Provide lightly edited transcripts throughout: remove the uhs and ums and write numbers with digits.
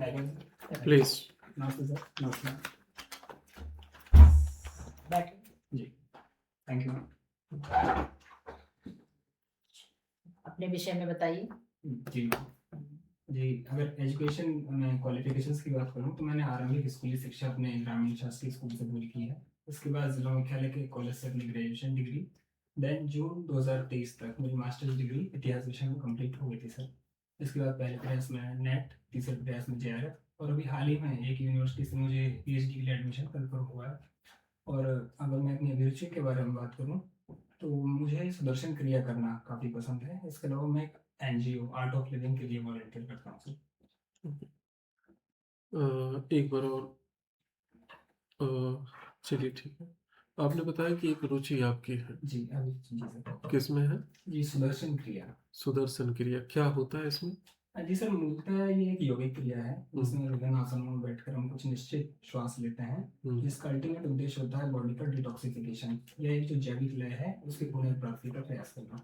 Please. नमस्ते sir. नमस्ते बैठो। जी। Thank you. अपने विषय में बताइए। जी जी, अगर एजुकेशन में क्वालिफिकेशंस की बात करूँ तो मैंने आरंभिक स्कूली शिक्षा अपने ग्रामीण शासकीय स्कूल से पूरी की है। उसके बाद जिला मुख्यालय के कॉलेज से अपनी ग्रेजुएशन डिग्री, देन जून 2023 तक मेरी मास्टर्स डिग्री इतिहास विषय में कंप्लीट हो गई थी सर। इसके बाद पहले प्रयास में नेट, तीसरे प्रयास में जेआरएफ, और अभी हाल ही में एक यूनिवर्सिटी से मुझे पीएचडी के लिए एडमिशन कंफर्म हुआ है। और अगर मैं अपनी अभिरुचि के बारे में बात करूँ तो मुझे सुदर्शन क्रिया करना काफ़ी पसंद है। इसके अलावा मैं एक एनजीओ आर्ट ऑफ लिविंग के लिए वॉलंटियर करता हूँ सर। एक बार और चलिए ठीक है। आपने बताया कि एक रुचि आपकी है, जी जी सर। किसमें है? जी, सुदर्शन क्रिया। सुदर्शन क्रिया क्या होता है इसमें? जी सर, मूलतः ये एक यौगिक क्रिया है जिसमें विभिन्न आसनों में बैठकर हम कुछ निश्चित श्वास लेते हैं, जिसका अल्टीमेट उद्देश्य होता है बॉडी का डिटॉक्सिफिकेशन या एक जो जैविक लय है उसकी पुनर्प्राप्ति का प्रयास करना।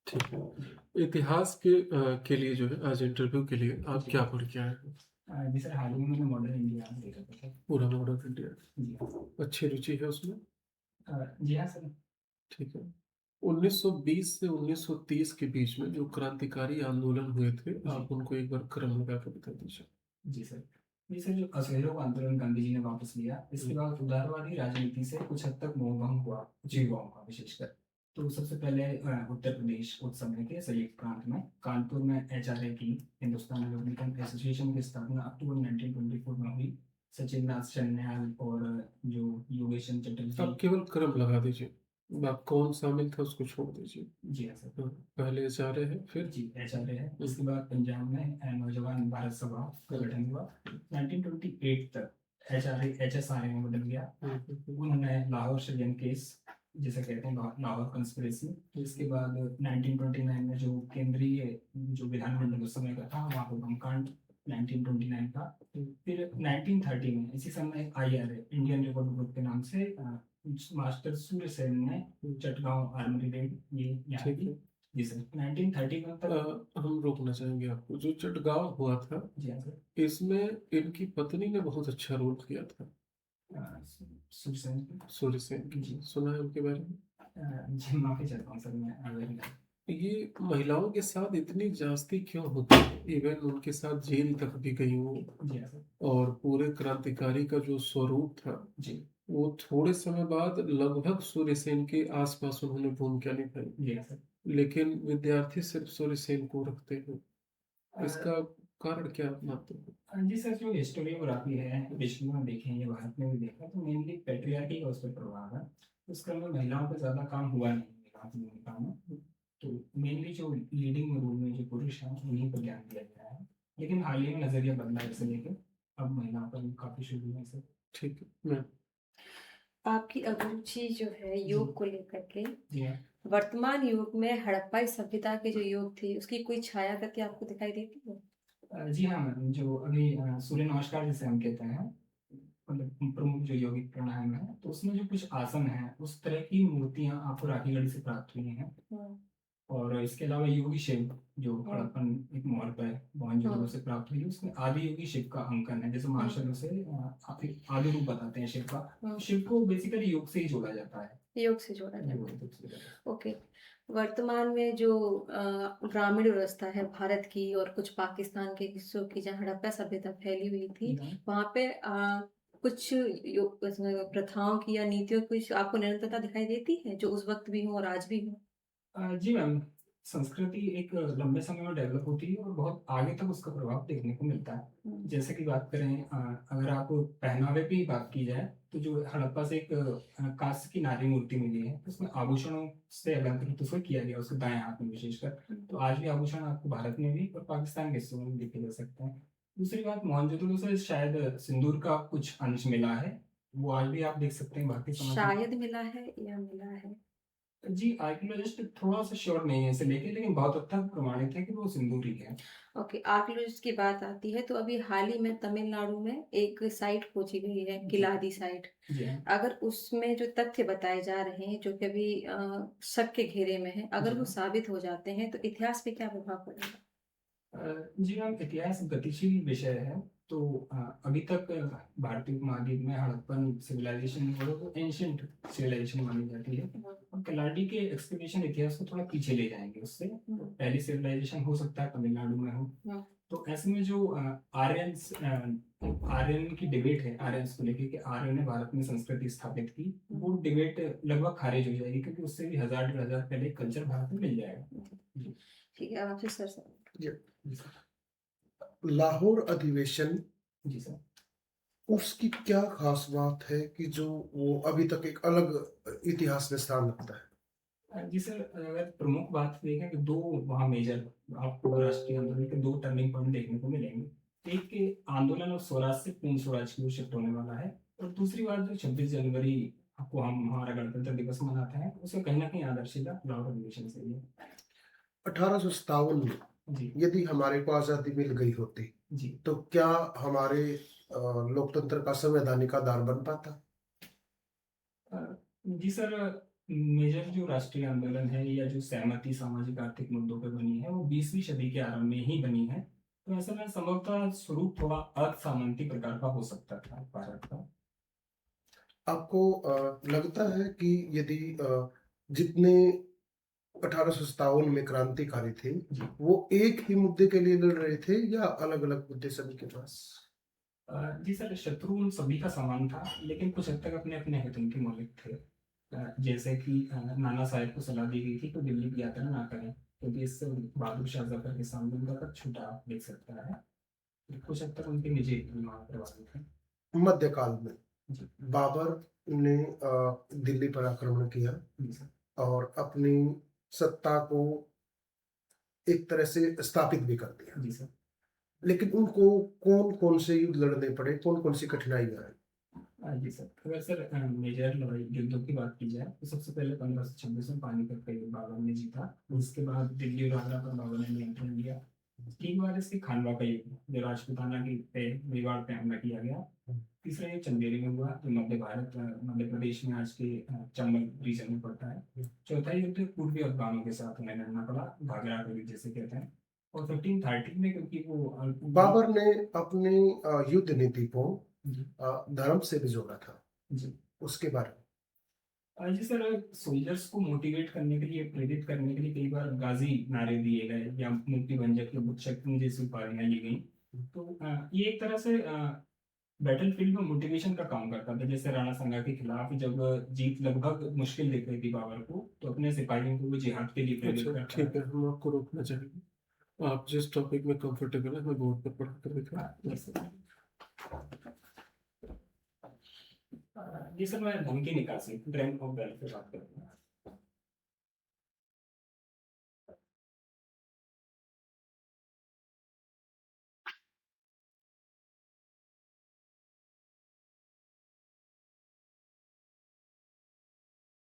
ठीक है। इतिहास के लिए जो है आज इंटरव्यू के लिए आप क्या पढ़ के आए हैं? जी सर, हाल ही में मैंने मॉडर्न इंडिया देखा था सर। पूरा मॉडर्न इंडिया। जी अच्छी रुचि है उसमें? जी हाँ सर। ठीक है। 1920 से 1930 के बीच में जो क्रांतिकारी आंदोलन हुए थे, आप उनको एक बार क्रम लगा कर बता दीजिए। जी सर। जी सर, जो असहयोग आंदोलन गांधी जी ने वापस लिया, इसके बाद उदारवादी राजनीति से कुछ हद तक मोह भंग हुआ कुछ युवाओं का विशेषकर। तो सबसे पहले उत्तर प्रदेश उस समय के संयुक्त प्रांत में कानपुर में एचआरए की, हिंदुस्तान रिपब्लिकन एसोसिएशन की स्थापना अक्टूबर 1924 में हुई। सचिन नाथ सन्याल और जो योगेशन चटर्जी। आप केवल क्रम लगा दीजिए, आप कौन शामिल था उसको छोड़ दीजिए। जी हाँ सर। पहले एचआरए है, फिर जी एचआरए है। उसके बाद पंजाब में नौजवान भारत सभा का गठन हुआ। 1928 तक एचआरए एचएसआरए में बदल गया। उन्होंने लाहौर षड्यंत्र केस, जिसे कहते हैं लाहौर कंस्पिरेसी। इसके बाद 1929 में जो केंद्रीय जो विधानमंडल उस समय का था वहाँ पर बमकांड 1929 का। फिर 1930 में इसी समय आईआरए इंडियन रिकॉर्ड ग्रुप के नाम से मास्टर सूर्य सेन ने चटगांव आर्मी रेड ये यहाँ की। जी सर। 1931 तक हम रोकना चाहेंगे आपको। जो चटगांव हुआ था, जी हाँ सर, इसमें इनकी पत्नी ने बहुत अच्छा रोल किया था, सूर्य सेन की। जी। सुना है उनके बारे में? जी माफी चाहता हूँ सर, मैं अवेयर नहीं। ये महिलाओं के साथ इतनी जास्ती क्यों होती है? इवन उनके साथ जेल तक भी गई हूँ। जी हाँ सर। और पूरे क्रांतिकारी का जो स्वरूप था जी वो थोड़े समय बाद लगभग सूर्यसेन के आसपास उन्होंने भूमिका निभाई, जी हाँ सर। लेकिन विद्यार्थी सिर्फ सूर्यसेन को रखते हैं। इसका कारण क्या आप मानते हैं? जी सर, जो हिस्टोरियोग्राफी है विश्व में देखें या भारत में भी देखें तो मेनली पेट्रियार्की का उस पर प्रभाव है। उस क्रम में महिलाओं का ज़्यादा काम हुआ नहीं महिलाओं की भूमिका में। तो मेनली जो लीडिंग रोल में जो पुरुष हैं उन्हीं पर ध्यान दिया गया है। लेकिन हाल ही में नजरिया बदला है इसे लेकर, अब महिलाओं का भी काफ़ी शुरू है सर। ठीक है। मैं आपकी अभिरुचि जो है योग को लेकर के, जी हाँ। वर्तमान युग में हड़प्पा सभ्यता के जो योग थी उसकी कोई छाया करके आपको दिखाई देती है? जी हाँ मैम, जो अभी सूर्य नमस्कार जिसे हम कहते हैं, मतलब प्रमुख जो योगिक प्राणायाम है, तो उसमें जो कुछ आसन है उस तरह की मूर्तियां आपको राखीगढ़ी से प्राप्त हुई हैं। और इसके अलावा योगी शिव जो हड़प्पन एक मोहर है मोहनजोदड़ो से प्राप्त हुई, उसमें आदि योगी शिव का अंकन है। जैसे मार्शल उसे आदि रूप बताते हैं शिव का। शिव को बेसिकली योग से ही जोड़ा जाता है। योग से जोड़ा जाता है। योग से जोड़ा जाता है। ओके। वर्तमान में जो ग्रामीण व्यवस्था है भारत की और कुछ पाकिस्तान के हिस्सों की जहाँ हड़प्पा सभ्यता फैली हुई थी, वहाँ पे कुछ प्रथाओं की या नीतियों की कुछ आपको निरंतरता दिखाई देती है जो उस वक्त भी हो और आज भी हो? जी मैम, संस्कृति एक लंबे समय में डेवलप होती है और बहुत आगे तक उसका प्रभाव देखने को मिलता है। जैसे कि बात करें अगर आप पहनावे की बात की जाए तो जो हड़प्पा से एक कांस्य की नारी मूर्ति मिली है, उसमें आभूषणों से अलंकृत उसको किया गया, उसके दाएं हाथ में विशेषकर। तो आज भी आभूषण आपको भारत में भी और पाकिस्तान के हिस्सों में भी देखे जा सकते हैं। दूसरी बात, मोहनजोदड़ो से शायद सिंदूर का कुछ अंश मिला है, वो आज भी आप देख सकते हैं भारतीय समाज में। शायद मिला है या मिला है? जी आर्कियोलॉजिस्ट थोड़ा सा श्योर नहीं है इसे लेके, लेकिन बहुत हद तक प्रमाणित है कि वो सिंदूर ही है। ओके। आर्कियोलॉजिस्ट की बात आती है तो अभी हाल ही में तमिलनाडु में एक साइट खोजी गई है, किलादी साइट। जी हाँ। अगर उसमें जो तथ्य बताए जा रहे हैं जो कि अभी शक के घेरे में है, अगर वो साबित हो जाते हैं तो इतिहास पे क्या प्रभाव पड़ेगा? जी मैम, इतिहास गतिशील विषय है तो अभी तक भारतीय उपमहाद्वीप में हड़प्पन सिविलाइजेशन और एंशियंट सिविलाइजेशन मानी जाती है। और कलाडी के एक्सकवेशन इतिहास को थोड़ा पीछे ले जाएंगे उससे। पहली सिविलाइजेशन हो सकता है तमिलनाडु में हो। तो ऐसे में जो आर्यन की डिबेट है, आर्यंस को लेके कि आर्य ने भारत में संस्कृति स्थापित की, वो डिबेट लगभग खारिज हो जाएगी, क्योंकि उससे भी 1000-1500 पहले कल्चर भारत में मिल जाएगा। ठीक है, अब आपसे सर जी सर। लाहौर अधिवेशन, जी सर। उसकी क्या खास बात है कि जो वो अभी तक एक अलग इतिहास में स्थान रखता है? जी सर, अगर प्रमुख बात देखें तो दो वहाँ मेजर आपको राष्ट्रीय आंदोलन के दो टर्निंग पॉइंट देखने को मिलेंगे। एक के आंदोलन और स्वराज से पूर्ण स्वराज की ओर शिफ्ट होने वाला है, और दूसरी बात जो 26 जनवरी को हम हमारा गणतंत्र दिवस मनाते हैं, उसे कहीं ना कहीं आदर्शिता लाहौर अधिवेशन से ही है। 1857 में जी यदि हमारे को आजादी मिल गई होती जी। तो क्या हमारे लोकतंत्र का संवैधानिक आधार बन पाता? जी सर, मेजर जो राष्ट्रीय आंदोलन है या जो सहमति सामाजिक आर्थिक मुद्दों पर बनी है, वो 20वीं सदी के आरंभ में ही बनी है। तो ऐसे में संभवतः स्वरूप थोड़ा अर्ध सामंती प्रकार का हो सकता था भारत का। आपको लगता है कि यदि जितने 1857 में क्रांतिकारी थे जी। वो एक ही मुद्दे के लिए लड़ रहे थे या अलग अलग मुद्दे सभी के पास? जी सर, शत्रु उन सभी का समान था, लेकिन कुछ हद तक अपने अपने हितों के मौलिक थे। जैसे कि नाना साहेब को सलाह दी गई थी तो दिल्ली की यात्रा ना करें, क्योंकि इससे बहादुर शाह जफर के सामने उनका पद छूटा देख सकता है। कुछ हद तक उनके निजी दिमाग प्रभावित थे। मध्यकाल में जी। बाबर ने दिल्ली पर आक्रमण किया जी सर। और अपनी सत्ता को एक तरह से स्थापित भी कर दिया, जी सर। लेकिन उनको कौन कौन से युद्ध लड़ने पड़े, कौन कौन सी कठिनाइयां आई? जी सर, अगर सर मेजर लड़ाई युद्धों की बात की जाए तो सबसे पहले 1526 में पानीपत का युद्ध बाबर ने जीता। उसके बाद दिल्ली और आगरा पर बाबर ने नियंत्रण लिया। ठीक बाद इसके खानवा का युद्ध, जो राजपूताना की पे मेवाड़ पे हमला किया गया। तीसरा ये चंदेरी में हुआ, जो मध्य प्रदेश में आज के चंबल रीजन में पड़ता है। चौथा युद्ध पूर्वी अफगानों के साथ उन्हें लड़ना पड़ा, घाघरा का युद्ध जैसे कहते हैं। और 1330 में, क्योंकि वो बाबर ने अपनी युद्ध नीति को जी धर्म से भी जोड़ा था, जी उसके बारे में? जी सर, सोल्जर्स को मोटिवेट करने के लिए, प्रेरित करने के लिए कई बार गाजी नारे दिए गए या मुक्ति भंजक या बुत शक्ति जैसी उपाधियां ली गई। तो ये एक तरह से बैटल फील्ड में मोटिवेशन का काम करता था। जैसे राणा संगा के खिलाफ जब जीत लगभग मुश्किल दिख रही थी बाबर को, तो अपने सिपाहियों को वो जिहाद के लिए प्रेरित अच्छा करता ठीक है, हम आपको रोकना चाहेंगे। आप जिस टॉपिक में कंफर्टेबल है हमें बोर्ड पर पढ़ कर दिखाएं। जी सर, मैं धन की निकासी, ड्रेन ऑफ वेल्थ पे बात करूंगा।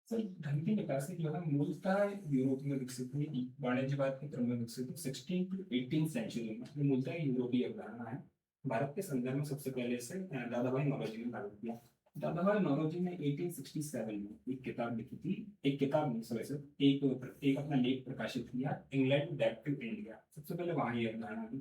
सर, धन की निकासी जो है मूलतः यूरोप में विकसित हुई, वाणिज्यवाद के क्रम में विकसित हुई 16 to 18 सेंचुरी में। ये मूलतः यूरोपीय अवधारणा है। भारत के संदर्भ में सबसे पहले इसे दादा भाई नौरोजी ने लागू किया। दादा भाई नौरोजी ने 1867 में एक किताब लिखी थी, एक अपना लेख प्रकाशित किया, इंग्लैंड बैक टू इंडिया। सबसे पहले वहां ये अवधारणा थी।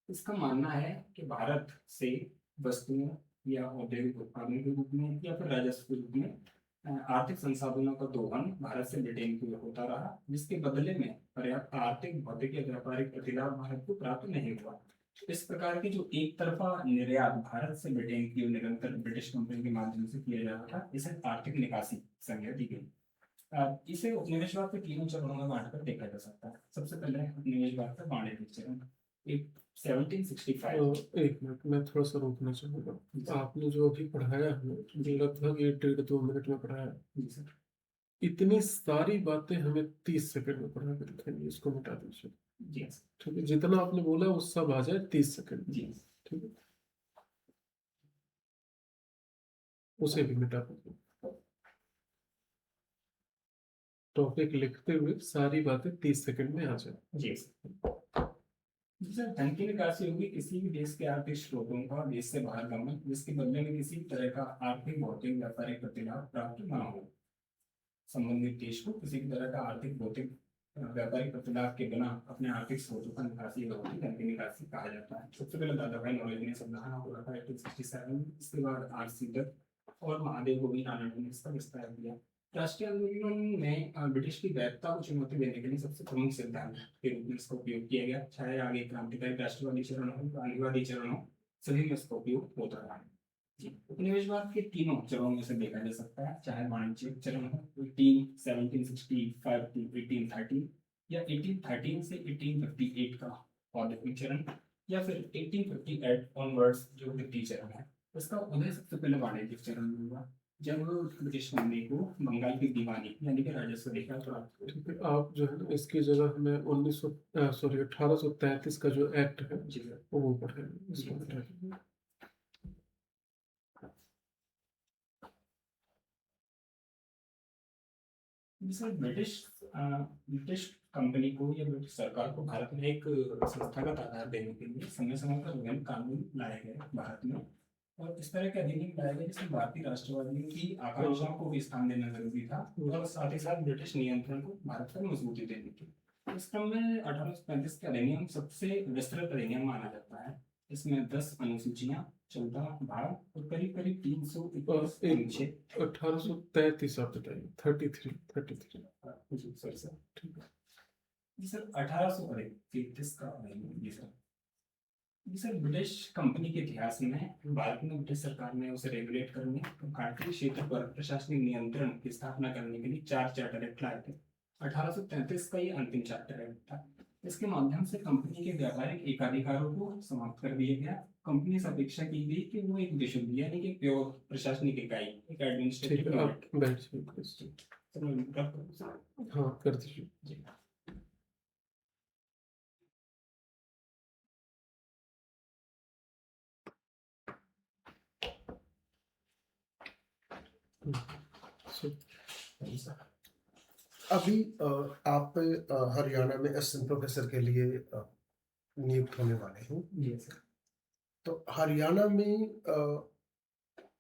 इसका मानना है कि भारत से वस्तुओं या औद्योगिक उत्पादन के रूप में या फिर राजस्व के रूप में आर्थिक संसाधनों का दोहन भारत से ब्रिटेन की ओर होता रहा, जिसके बदले में पर्याप्त आर्थिक, भौतिक या व्यापारिक प्रतिलाभ भारत को प्राप्त नहीं हुआ। इस प्रकार की जो एक तरफा निर्यात भारत से ब्रिटेन की ओर निरंतर ब्रिटिश कंपनी के माध्यम से किया जा रहा था, इसे आर्थिक निकासी संज्ञा दी गई। इसे उपनिवेशवाद के तीनों चरणों में बांटकर देखा जा सकता है। सबसे पहले उपनिवेशवाद का वाणिज्यिक चरण, 1765। एक मिनट, मैं थोड़ा सा रोकना चाहूंगा। आपने जो अभी पढ़ाया हमें, जो लगभग 1-1.5-2 मिनट में पढ़ाया, जी सर। इतनी सारी बातें हमें 30 सेकंड में पढ़ा के दिखाएंगे। इसको मिटा दीजिए, जी ठीक है? जितना आपने बोला वो सब आ जाए 30 सेकंड में, जी। ठीक है? उसे भी मिटा दीजिए। टॉपिक लिखते हुए सारी बातें 30 सेकंड में आ जाए। जी सर, धन की निकासी होगी किसी भी देश के आर्थिक स्रोतों का देश से बाहर गमन, जिसके बदले में किसी भी तरह का आर्थिक, भौतिक, व्यापारिक प्रतिलाभ प्राप्त न हो। संबंधित देश को किसी भी तरह का आर्थिक, भौतिक व्यापारिक प्रतिलाभ के बिना अपने आर्थिक स्रोतों का निकासी होती है, धन की निकासी कहा जाता है। सबसे पहले दादा भाई नौरोजी ने संविधान को रखा 1867, इसके बाद आर.सी. दत्त और महादेव गोविंद आनंद ने इसका विस्तार किया। राष्ट्रीय आंदोलन में ब्रिटिश की वैधता को चुनौती देने के लिए सबसे प्रमुख सिद्धांत के रूप में इसका उपयोग किया गया। चाहे आगे क्रांतिकारी राष्ट्रवादी चरण हो, गांधीवादी चरण हो, सभी में इसका उपयोग होता रहा है। उपनिवेशवाद के तीनों चरणों में से देखा जा सकता है, चाहे वाणिज्यिक चरण हो 1765 to 1813 या 1813 से 1858 का औद्योगिक चरण, या फिर 1858 ऑनवर्ड्स जो वित्तीय चरण है। इसका उदय सबसे पहले वाणिज्यिक चरण में हुआ, जब ब्रिटिश फैमिली को बंगाल की दीवानी यानी कि राजस्व देखा प्राप्त हुआ। ठीक है, आप जो है ना इसकी जगह हमें 1833 का जो एक्ट है जी सर। वो पढ़ेंगे, इसको हटाइए। सर ब्रिटिश कंपनी को या ब्रिटिश सरकार को भारत में एक संस्थागत आधार देने के लिए समय समय पर विभिन्न कानून लाए गए भारत में, और इस तरह के अधिनियम लाए गए जिसमें भारतीय राष्ट्रवादियों की आकांक्षाओं को भी स्थान देना जरूरी था, और साथ ही साथ ब्रिटिश नियंत्रण को भारत पर मजबूती देनी थी। इस क्रम में 1835 का अधिनियम सबसे विस्तृत अधिनियम माना जाता है। इसमें 10 अनुसूचियां, 14 भाग और करीब करीब 321 अनुच्छेद। 1833 आप बताइए, 33 सर सर ठीक है जी सर। 1833 का अधिनियम। जी सर। जी सर, ब्रिटिश कंपनी के इतिहास में भारत में ब्रिटिश सरकार ने उसे रेगुलेट करने और भारतीय क्षेत्र पर प्रशासनिक नियंत्रण की स्थापना करने के लिए 4 चार्टर एक्ट लाए थे। 1833 का ये अंतिम चार्टर एक्ट था। इसके माध्यम से कंपनी के व्यापारिक एकाधिकारों को समाप्त कर दिया गया। कंपनी से अपेक्षा की गई कि वो एक विशुद्ध यानी कि प्योर प्रशासनिक इकाई, एक एडमिनिस्ट्रेटिव ठीक है, आप बैठिए प्लीज। सर मैं इंटरप्ट करूं सर? हाँ कर दीजिए। जी। सर, अभी आप हरियाणा में असिस्टेंट प्रोफेसर के लिए नियुक्त होने वाले हैं। जी सर। तो हरियाणा में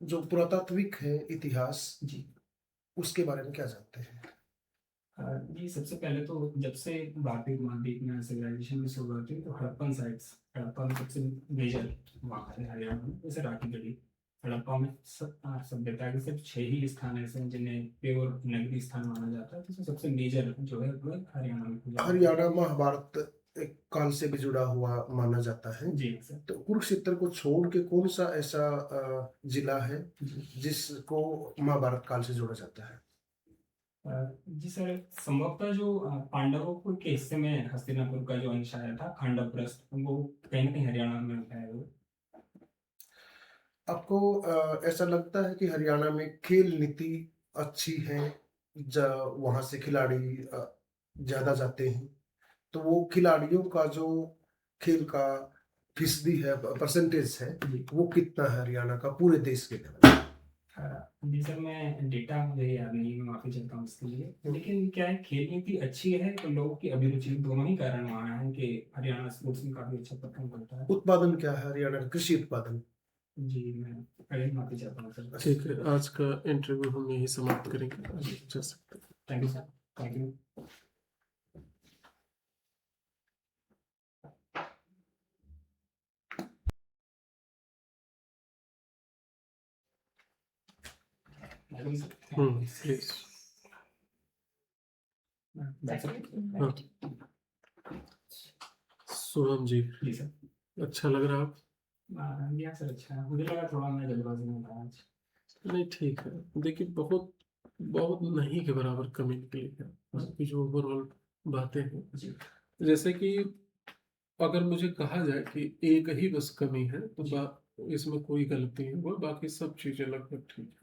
जो पुरातात्विक है इतिहास, जी उसके बारे में क्या जानते हैं? जी, सबसे पहले तो जब से भारतीय उपमहाद्वीप में सिविलाइजेशन की शुरुआत हुई तो हड़प्पन साइट्स, हड़प्पा में सबसे मेजर वहाँ है हरियाणा में, जैसे राखीगढ़ी। हड़प्पा में सभ्यता के सिर्फ 6 ही स्थान ऐसे हैं जिन्हें प्योर नगरी स्थान माना जाता है, तो सबसे मेजर जो है वो हरियाणा में पूजा। हरियाणा महाभारत एक काल से भी जुड़ा हुआ माना जाता है। जी सर। तो कुरुक्षेत्र को छोड़ के कौन सा ऐसा जिला है जिसको महाभारत काल से जोड़ा जाता है? जी सर, संभवतः जो पांडवों के हिस्से में हस्तिनापुर का जो अंश आया था खांडवप्रस्थ, वो कहीं ना कहीं हरियाणा में है वो। आपको ऐसा लगता है कि हरियाणा में खेल नीति अच्छी है, वहां से खिलाड़ी ज्यादा जाते हैं, तो वो खिलाड़ियों का जो खेल का फीसदी है, परसेंटेज है, वो कितना है हरियाणा का पूरे देश के लेवल? जी सर, मैं डेटा मुझे याद नहीं है, मैं माफी चाहता हूँ इसके लिए, लेकिन क्या है खेल नीति अच्छी है तो लोगों की अभिरुचि दोनों ही कारण वहाँ है कि हरियाणा स्पोर्ट्स में काफी अच्छा परफॉर्म करता है। उत्पादन क्या है हरियाणा का, कृषि उत्पादन? जी मैं पहले माफी चाहता हूँ सर। ठीक है, आज का इंटरव्यू हम यही समाप्त करेंगे, आगे चल सकते हैं। Thank you sir. Thank you. Please. हाँ, सोहम जी, जी सर। अच्छा लग रहा आप? या सर अच्छा है, मुझे लगा थोड़ा मैं जल्दबाजी में था आज। नहीं ठीक है, देखिए बहुत बहुत नहीं के बराबर कमी निकली है आपकी जो ओवरऑल बातें हैं। जी जैसे कि अगर मुझे कहा जाए कि एक ही बस कमी है तो इसमें कोई गलती नहीं हुआ, बाकी सब चीजें लगभग ठीक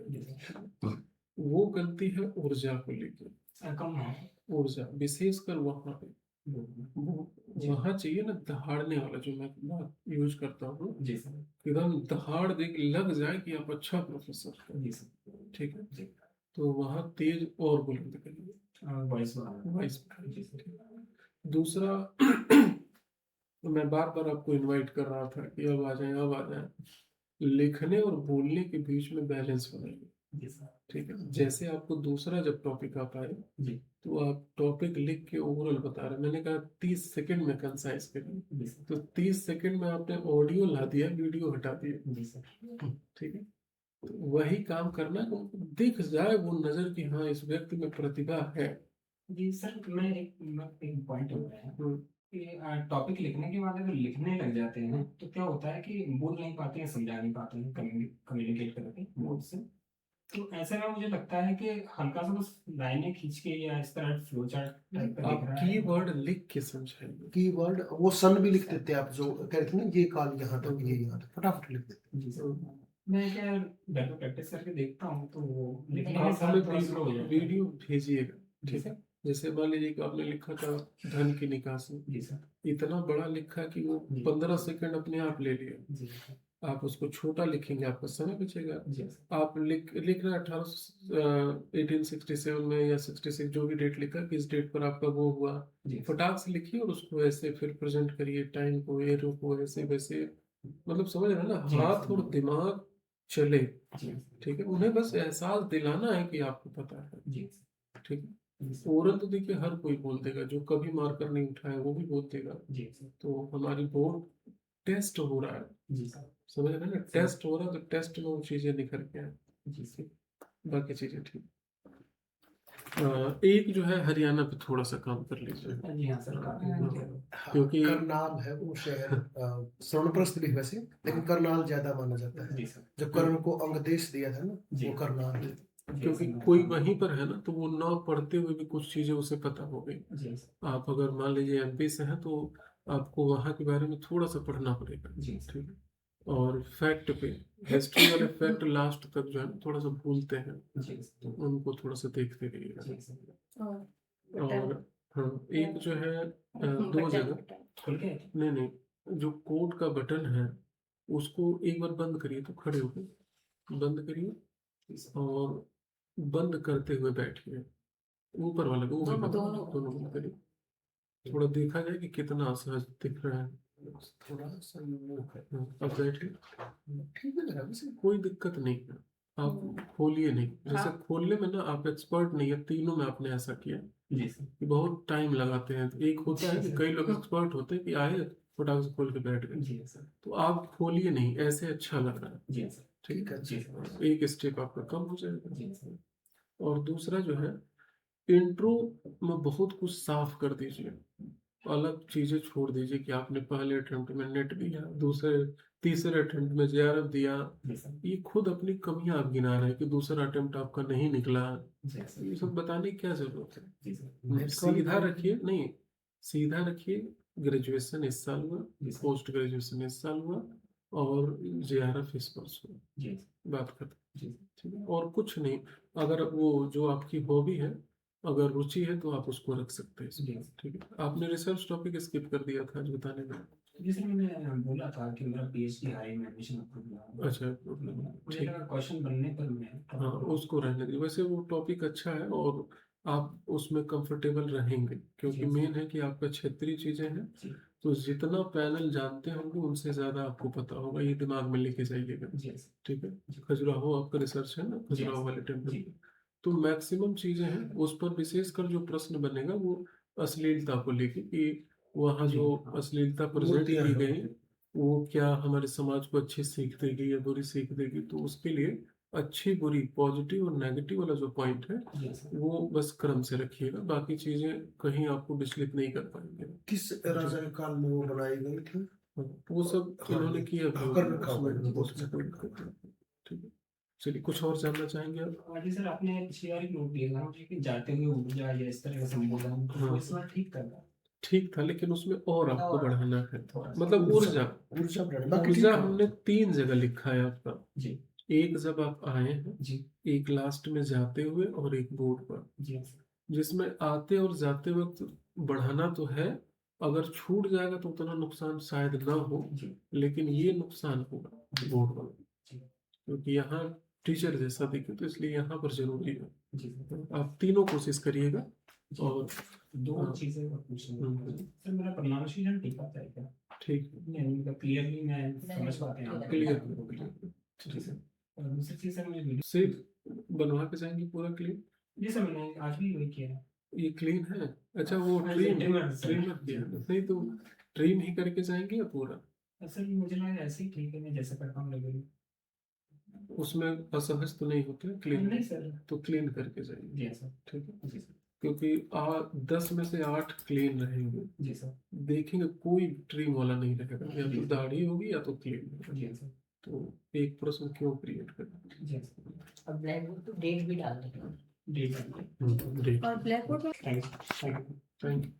है। वो गलती है ऊर्जा को लेकर, कम है ऊर्जा विशेषकर वहाँ पे वो वहाँ चाहिए ना दहाड़ने वाला, जो मैं बात यूज करता हूँ, जी सर। एकदम दहाड़ दे के लग जाए कि आप अच्छा प्रोफेसर हैं। जी सर। ठीक है, जी तो वहाँ तेज और बुलंद करिए, वॉइस वॉइस। जी सर। दूसरा मैं बार बार आपको इनवाइट कर रहा था कि अब आ जाए, अब आ जाए। लिखने और बोलने के बीच में बैलेंस बनाइए। जी सर। ठीक है। जैसे आपको दूसरा जब टॉपिक आता है जी तो आप टॉपिक लिख के ओवरऑल बता रहे हैं। मैंने कहा 30 सेकंड में कंसाइज करिए, जी सर। तो 30 सेकंड में आपने ऑडियो ला दिया, वीडियो हटा दिया। जी सर। ठीक है। तो वही काम करना है, उनको दिख जाए वो नजर कि हाँ इस व्यक्ति में प्रतिभा है। जी सर, मैं एक पॉइंट हो रहा है हम्म, कि टॉपिक लिखने के बाद अगर लिखने लग जाते हैं तो क्या होता है कि बोल नहीं पाते हैं, समझा नहीं पाते हैं कम्युनिकेट करके बोर्ड से। तो ऐसे में मुझे लगता है कि हल्का सा बस लाइनें खींच के या इस तरह फ्लो चार्ट टाइप का आप लिख रहा है। कीवर्ड लिख के समझाइए। कीवर्ड वो सन भी लिख देते हैं, आप जो कह रहे थे ना, ये कॉल यहाँ तक, ये यहाँ तक, फटाफट लिख देते जी सर। मैं क्या घर पे प्रैक्टिस करके देखता हूँ तो वो लिखने के आप साथ हमें थोड़ा स्लो हो जाता है। वीडियो भेजिएगा। जी ठीक है। सर। जैसे मान लीजिए कि आपने लिखा था धन की निकासी, जी सर। इतना बड़ा लिखा कि वो जी। 15 सेकंड अपने आप ले लिया। जी सर। आप उसको छोटा लिखेंगे, आपका समय बचेगा। जी सर। आप लिख रहे हैं 1867 में या 66, जो भी डेट लिखा कि इस डेट पर आपका वो हुआ, जी फटाक से लिखिए और उसको ऐसे फिर प्रेजेंट करिए, टाइम को, एरो को, ऐसे वैसे। मतलब समझ रहे हैं ना, जी, हाथ और दिमाग चले। जी ठीक है। उन्हें बस एहसास दिलाना है कि आपको पता है। जी ठीक है। जी सर। ओरल तो देखिए हर कोई बोल देगा, जो कभी मार्कर नहीं उठाया वो भी बोल देगा। जी सर। तो हमारी बोर्ड टेस्ट हो रहा है, जी सर। समझ रहे हैं ना, टेस्ट हो रहा है, तो टेस्ट में वो चीजें निखर के आए, जी सर। बाकी चीजें ठीक। एक जो है हरियाणा पे थोड़ा सा काम कर लीजिए। जी हाँ सर, काफी हैं। क्योंकि- करनाल है वो शहर, स्वर्णप्रस्थ भी वैसे, लेकिन करनाल ज्यादा माना जाता है। जी सर। जब कर्ण को अंगदेश दिया था ना, जी। वो करनाल है। क्योंकि कोई वहीं पर है ना, तो वो ना पढ़ते हुए भी कुछ चीजें उसे पता हो गई। जी सर। आप अगर मान लीजिए एमपी से हैं तो आपको वहाँ के बारे में थोड़ा सा पढ़ना पड़ेगा। जी ठीक है। और फैक्ट पे, हिस्ट्री वाले फैक्ट लास्ट तक जो है ना थोड़ा सा भूलते हैं, जी तो उनको थोड़ा सा देखते रहिएगा। जी सर। और हाँ, एक जो है दो जगह, खुल के नहीं नहीं, जो कोड का बटन है उसको एक बार बंद करिए, तो खड़े होकर बंद करिए और बंद करते हुए बैठिए। ऊपर वाला को, वो भी दोनों दोनों बंद करिए। थोड़ा देखा जाए कि कितना असहज दिख रहा है। थोड़ा सा वो है, अब बैठिए, ठीक है लग रहा है वैसे। कोई दिक्कत नहीं है। आप खोलिए नहीं, जैसे खोलने में ना आप एक्सपर्ट नहीं है, तीनों में आपने ऐसा किया जी सर। कि बहुत टाइम लगाते हैं। तो एक होता है कि कई लोग एक्सपर्ट होते हैं कि आए फटाक से खोल के बैठ गए। जी सर। तो आप खोलिए नहीं, ऐसे अच्छा लग रहा है। जी सर। ठीक है। जी सर। एक स्टेप आपका कम हो जाएगा। जी सर। और दूसरा जो है, इंट्रो में बहुत कुछ साफ कर दीजिए, अलग चीजें छोड़ दीजिए कि आपने पहले अटेम्प्ट में नेट दिया, दूसरे तीसरे अटेम्प्ट में जेआरएफ दिया। जी सर। ये खुद अपनी कमियां आप गिना रहे हैं कि दूसरा अटेम्प्ट आपका नहीं निकला। जी सर। ये सब बताने की क्या जरूरत है। जी सर। सीधा रखिए, नहीं सीधा रखिए, ग्रेजुएशन इस साल हुआ, जी सर। पोस्ट ग्रेजुएशन इस साल हुआ, और जेआरएफ इस वर्ष हुआ, जी सर। बात खत्म। जी ठीक है। और कुछ नहीं, अगर वो जो आपकी हॉबी है, अगर रुचि है, तो आप उसको रख सकते हैं इसमें। जी। ठीक है। आपने रिसर्च टॉपिक स्किप कर दिया था आज बताने में। जी सर, मैंने बोला था कि मेरा पीएचडी हाई में एडमिशन अप्रूव हुआ। अच्छा, मुझे ठीक। लगा क्वेश्चन बनने पर मैं हाँ, उसको रहने दीजिए। वैसे वो टॉपिक अच्छा है और आप उसमें कंफर्टेबल रहेंगे, क्योंकि जी। मेन है कि आपका क्षेत्रीय चीजें हैं। जी। तो जितना पैनल जानते होंगे उनसे ज्यादा आपको पता होगा, ये दिमाग में लेके जाइएगा। जी सर। ठीक है। जी। खजुराहो आपका रिसर्च है ना, खजुराहो वाले टेम्पल जी। पे, तो मैक्सिमम चीजें हैं उस पर। विशेषकर जो प्रश्न बनेगा वो अश्लीलता को लेके, कि वहाँ जो अश्लीलता प्रेजेंट मूर्तियां की हैं। गई वो क्या हमारे समाज को अच्छी सीख देगी या बुरी सीख देगी। तो उसके लिए अच्छी बुरी, पॉजिटिव और नेगेटिव वाला जो पॉइंट है जी सर। वो बस क्रम से रखिएगा, बाकी चीजें कहीं आपको विचलित नहीं कर पाएंगे। किस राजा के काल में वो बनाई गई थी? वो सब हाँ, इन्होंने किया भी कर होगा रखा होगा उसमें, इन्होंने, बहुत उसमें अच्छा कोई कर दिक्कत नहीं। ठीक है। चलिए, कुछ और जानना चाहेंगे आप? जी सर, आपने पिछली बार एक नोट दिया था मुझे कि जाते हुए ऊर्जा या इस तरह का संबोधन, तो हाँ। वो इस बार ठीक कर रहा है। ठीक था, लेकिन उसमें और आपको और बढ़ाना है। थोड़ा सा। मतलब ऊर्जा, ऊर्जा बढ़ाने, बाकी ठीक ऊर्जा है। हमने 3 जगह लिखा है आपका। जी। एक जब आप आए हैं, जी। एक लास्ट में जाते हुए, और एक बोर्ड पर। जी। जिसमें आते और जाते वक्त बढ़ाना तो है, अगर छूट जाएगा तो उतना नुकसान शायद ना हो, जी। लेकिन ये नुकसान होगा बोर्ड पर, जी। क्योंकि यहाँ टीचर जैसा दिखे, तो इसलिए यहाँ पर जरूरी है। जी सर। आप तीनों कोशिश करिएगा। और दो हाँ। चीजें और पूछनी है सर, मेरा प्रोनाउंसिएशन ठीक आता है क्या? ठीक है, नहीं, मतलब क्लियरली मैं समझ पाते हैं आप? क्लियर। ठीक है सर। और दूसरी चीज सर, मैं वीडियो सिर्फ बनवा के जाएंगे पूरा क्लीन? जी सर, मैंने आज भी वही किया है। ये क्लीन है? अच्छा, वो हाँ, ट्रिम trimmer सर। ट्रिमर किया है। नहीं तो ट्रिम ही करके जाएंगे या पूरा? सर मुझे लगा ऐसे ही ठीक है, मैं जैसे करता हूँ रेगुलर। उसमें असहज तो नहीं होते क्लीन? नहीं सर। तो क्लीन करके जाएंगे, जी सर। ठीक है? जी सर। क्योंकि 10 में से 8 क्लीन रहेंगे। जी सर। देखेंगे कोई ट्रिम वाला नहीं रहेगा, या तो दाढ़ी होगी या तो क्लीन होगा। जी सर। तो एक प्रश्न क्यों क्रिएट करना? जी सर। और ब्लैक बोर्ड तो डेट भी डाल देंगे। डेट। ग्रेट, और ब्लैक बोर्ड में थैंक यू। Thank you.